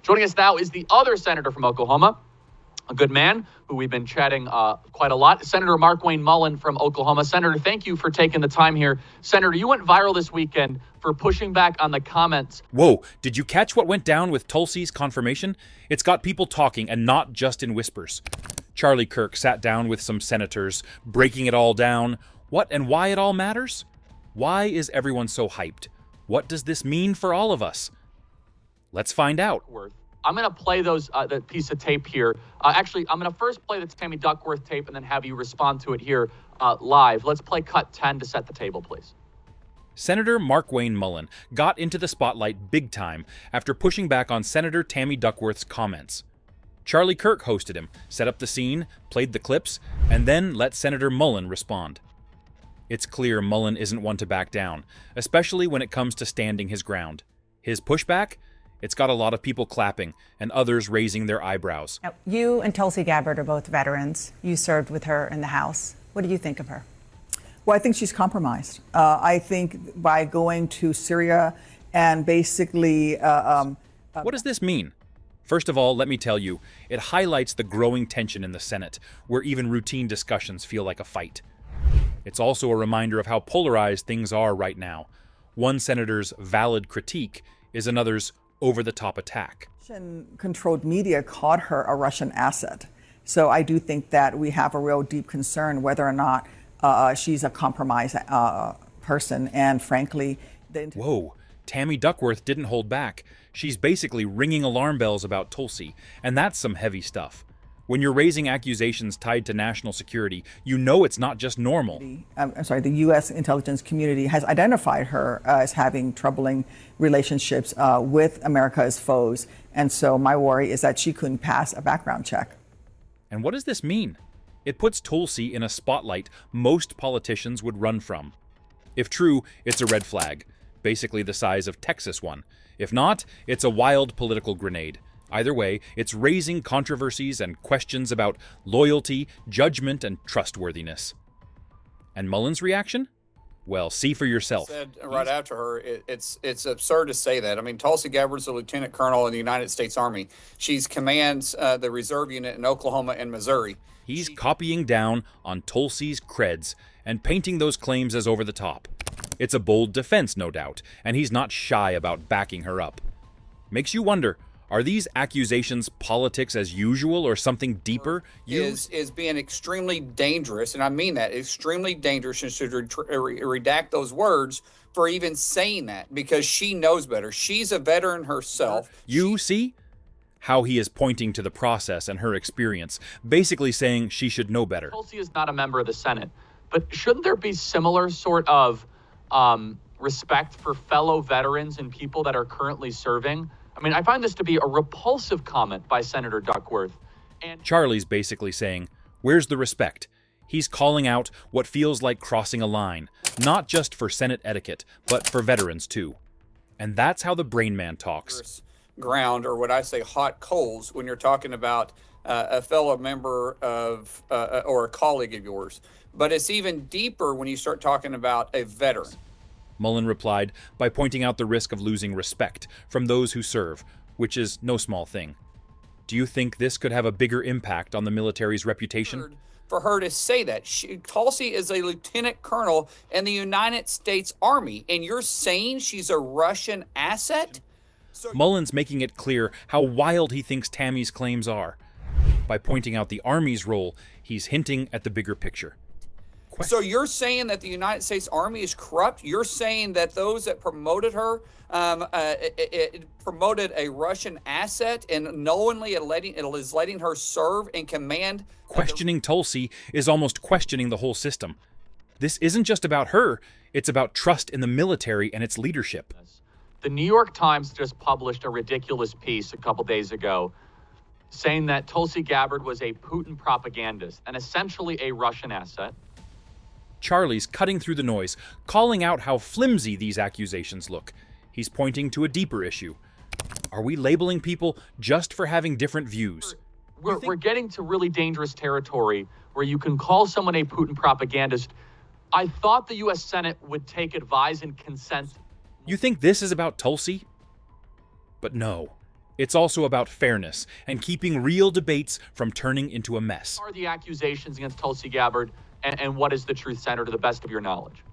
Joining us now is the other senator from Oklahoma, a good man who we've been chatting quite a lot, Senator Markwayne Mullin from Oklahoma. Senator, thank you for taking the time here. Senator, you went viral this weekend for pushing back on the comments. Whoa, did you catch what went down with Tulsi's confirmation? It's got people talking, and not just in whispers. Charlie Kirk sat down with some senators, breaking it all down. What and why it all matters? Why is everyone so hyped? What does this mean for all of us? Let's find out. I'm going to play that piece of tape here. Actually, I'm going to first play the Tammy Duckworth tape and then have you respond to it here live. Let's play cut 10 to set the table, please. Senator Markwayne Mullin got into the spotlight big time after pushing back on Senator Tammy Duckworth's comments. Charlie Kirk hosted him, set up the scene, played the clips, and then let Senator Mullin respond. It's clear Mullin isn't one to back down, especially when it comes to standing his ground. His pushback? It's got a lot of people clapping and others raising their eyebrows. Now, you and Tulsi Gabbard are both veterans. You served with her in the House. What do you think of her? Well, I think she's compromised. I think by going to Syria and basically... What does this mean? First of all, let me tell you, it highlights the growing tension in the Senate, where even routine discussions feel like a fight. It's also a reminder of how polarized things are right now. One senator's valid critique is another's over-the-top attack. Russian-controlled media called her a Russian asset. So I do think that we have a real deep concern whether or not she's a compromised person. And frankly... Whoa, Tammy Duckworth didn't hold back. She's basically ringing alarm bells about Tulsi, and that's some heavy stuff. When you're raising accusations tied to national security, you know it's not just normal. The U.S. intelligence community has identified her as having troubling relationships with America's foes. And so my worry is that she couldn't pass a background check. And what does this mean? It puts Tulsi in a spotlight most politicians would run from. If true, it's a red flag, basically the size of Texas one. If not, it's a wild political grenade. Either way, it's raising controversies and questions about loyalty, judgment, and trustworthiness. And Mullin's reaction? Well, see for yourself. Said right after her, it's absurd to say that. I mean, Tulsi Gabbard's a lieutenant colonel in the United States Army. She commands the reserve unit in Oklahoma and Missouri. He's copying down on Tulsi's creds and painting those claims as over the top. It's a bold defense, no doubt, and he's not shy about backing her up. Makes you wonder, are these accusations politics as usual or something deeper? Is being extremely dangerous, and I mean that, extremely dangerous, and should redact those words for even saying that, because she knows better. She's a veteran herself. You see how he is pointing to the process and her experience, basically saying she should know better. Tulsi is not a member of the Senate, but shouldn't there be similar sort of respect for fellow veterans and people that are currently serving? I mean, I find this to be a repulsive comment by Senator Duckworth. And Charlie's basically saying, where's the respect? He's calling out what feels like crossing a line, not just for Senate etiquette, but for veterans too. And that's how the brain man talks. Ground, or what I say, hot coals, when you're talking about a fellow member of or a colleague of yours. But it's even deeper when you start talking about a veteran. Mullin replied by pointing out the risk of losing respect from those who serve, which is no small thing. Do you think this could have a bigger impact on the military's reputation? For her to say that. Tulsi is a lieutenant colonel in the United States Army, and you're saying she's a Russian asset? Mullin's making it clear how wild he thinks Tammy's claims are. By pointing out the Army's role, he's hinting at the bigger picture. So you're saying that the United States Army is corrupt? You're saying that those that promoted her promoted a Russian asset and knowingly is letting her serve and command? Questioning Tulsi is almost questioning the whole system. This isn't just about her, it's about trust in the military and its leadership. The New York Times just published a ridiculous piece a couple days ago saying that Tulsi Gabbard was a Putin propagandist and essentially a Russian asset. Charlie's cutting through the noise, calling out how flimsy these accusations look. He's pointing to a deeper issue. Are we labeling people just for having different views? We're getting to really dangerous territory where you can call someone a Putin propagandist. I thought the U.S. Senate would take advice and consent. You think this is about Tulsi? But no, It's also about fairness and keeping real debates from turning into a mess. What are the accusations against Tulsi Gabbard, and what is the truth, Senator, to the best of your knowledge?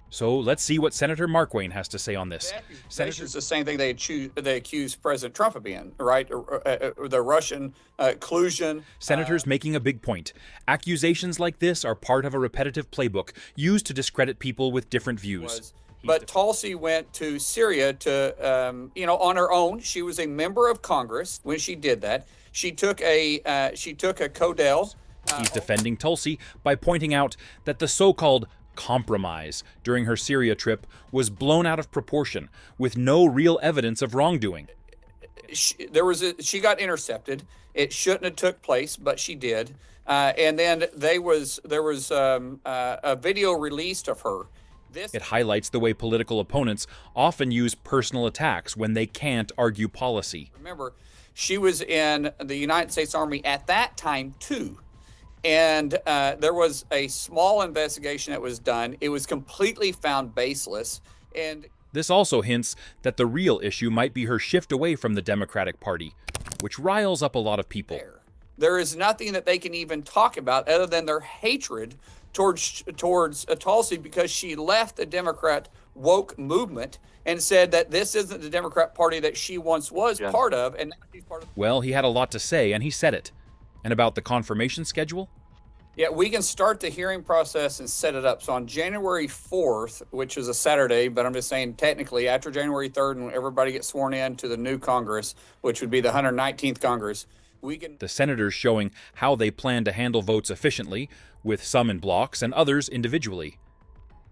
So let's see what Senator Markwayne has to say on this. It's the same thing they accuse President Trump of being, right? The Russian collusion. Senators making a big point. Accusations like this are part of a repetitive playbook used to discredit people with different views. But Tulsi went to Syria to, on her own. She was a member of Congress when she did that. She took a Codell. He's defending Tulsi by pointing out that the so-called compromise during her Syria trip was blown out of proportion, with no real evidence of wrongdoing. She got intercepted. It shouldn't have took place, but she did. And then there was a video released of her. It highlights the way political opponents often use personal attacks when they can't argue policy. Remember, she was in the United States Army at that time, too. And there was a small investigation that was done. It was completely found baseless. And this also hints that the real issue might be her shift away from the Democratic Party, which riles up a lot of people. There is nothing that they can even talk about other than their hatred towards Tulsi, because she left the Democrat woke movement and said that this isn't the Democrat Party that she once was part of, and now she's part of. Well, he had a lot to say, and he said it. And about the confirmation schedule? Yeah, we can start the hearing process and set it up. So on January 4th, which is a Saturday, but I'm just saying technically after January 3rd, when everybody gets sworn in to the new Congress, which would be the 119th Congress, we can. The senators showing how they plan to handle votes efficiently, with some in blocks and others individually.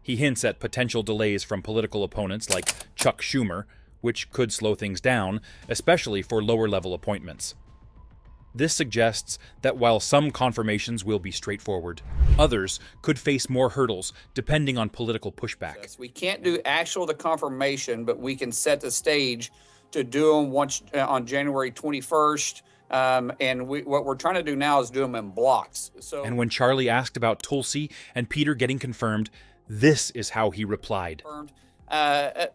He hints at potential delays from political opponents like Chuck Schumer, which could slow things down, especially for lower-level appointments. This suggests that while some confirmations will be straightforward, others could face more hurdles depending on political pushback. We can't do the confirmation, but we can set the stage to do them once on January 21st. And what we're trying to do now is do them in blocks. And when Charlie asked about Tulsi and Peter getting confirmed, this is how he replied.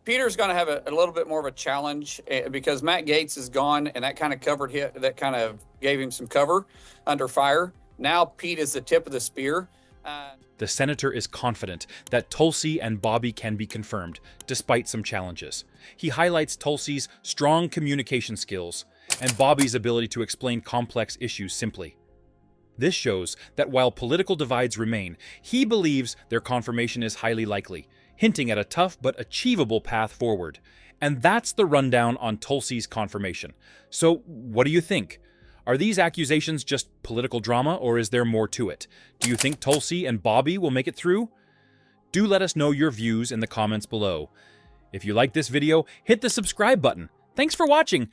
Peter's going to have a little bit more of a challenge because Matt Gaetz is gone, and that kind of gave him some cover under fire. Now Pete is the tip of the spear. The senator is confident that Tulsi and Bobby can be confirmed, despite some challenges. He highlights Tulsi's strong communication skills and Bobby's ability to explain complex issues simply. This shows that while political divides remain, he believes their confirmation is highly likely, hinting at a tough but achievable path forward. And that's the rundown on Tulsi's confirmation. So, what do you think? Are these accusations just political drama, or is there more to it? Do you think Tulsi and Bobby will make it through? Do let us know your views in the comments below. If you like this video, hit the subscribe button. Thanks for watching.